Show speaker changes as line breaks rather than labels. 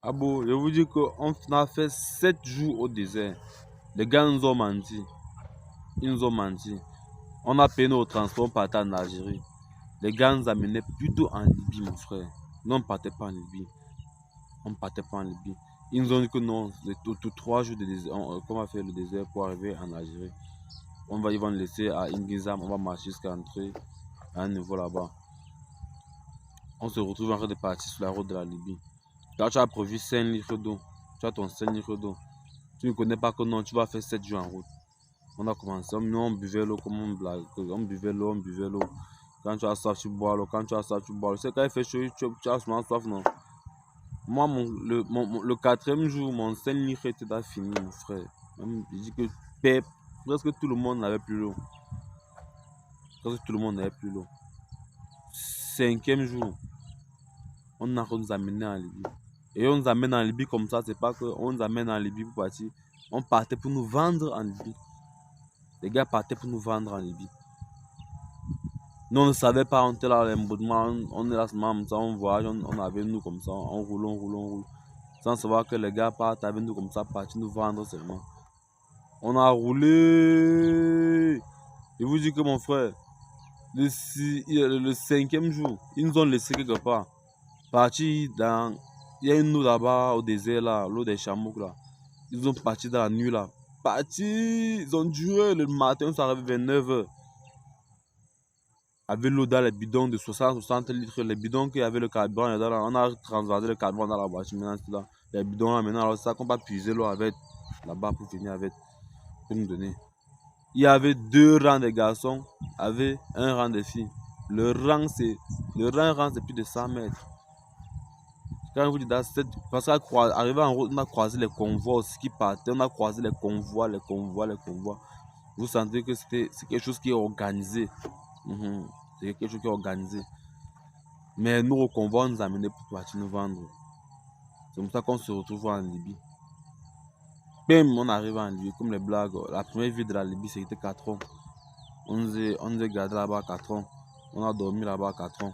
Ah bon, je vous dis qu'on a fait 7 jours au désert. Les gars nous ont menti. Ils nous ont menti. On a payé nos transports pour partir en Algérie. Les gars nous amenaient plutôt en Libye, mon frère. Nous, on ne partait pas en Libye. On ne partait pas en Libye. Ils nous ont dit que non, tout 3 jours de désert, qu'on va faire le désert pour arriver en Algérie. Ils vont nous laisser à Ingizam, on va marcher jusqu'à entrer à un niveau là-bas. On se retrouve en train de partir sur la route de la Libye. Là, tu as prévu 5 litres d'eau. Tu as ton 5 litres d'eau. Tu ne connais pas que non, tu vas faire 7 jours en route. On a commencé, on buvait l'eau comme on blague. On buvait l'eau, on buvait l'eau. Quand tu as soif, tu bois l'eau. Quand tu as soif, tu bois l'eau. C'est quand il fait chaud, tu as souvent soif, non? Moi, le 4e jour, mon 5 litres était déjà fini, mon frère. Je dis que presque tout le monde n'avait plus l'eau. Presque tout le monde n'avait plus l'eau. 5e jour, on a nous amené en Libye. Et on nous amène en Libye comme ça, c'est pas qu'on nous amène en Libye pour partir. On partait pour nous vendre en Libye. Les gars partaient pour nous vendre en Libye. Nous, on ne savait pas, on était là, on est là seulement, ça, on voyage, on avait nous comme ça, on roule, on roule, on roule. Sans savoir que les gars partent avec nous comme ça, partir nous vendre seulement. On a roulé. Je vous dis que mon frère, le 5e jour, ils nous ont laissé quelque part. Parti dans. Il y a une eau là-bas au désert, là, l'eau des chameaux là. Ils ont parti dans la nuit là. Parti, ils ont duré le matin, on s'est arrivé vers 9h. Avec l'eau dans les bidons de 60 litres, les bidons qui avaient le carburant, on a transvasé le carburant dans la voiture. Maintenant, là. Les bidons là, maintenant, alors ça qu'on va puiser l'eau avec là-bas pour venir avec, pour nous donner. Il y avait 2 rangs de garçons, avec un rang de filles. Le rang, c'est plus de 100 mètres. Quand je vous dis parce qu'arrivé en route, on a croisé les convois aussi qui partaient, on a croisé les convois. Vous sentez que c'est quelque chose qui est organisé. C'est quelque chose qui est organisé. Mais nous, au convoi, on nous a amenés pour partir nous vendre. C'est comme ça qu'on se retrouve en Libye. Bim, on arrive en Libye, comme les blagues. La première ville de la Libye, c'était 4 ans. On nous a gardé là-bas 4 ans. On a dormi là-bas 4 ans.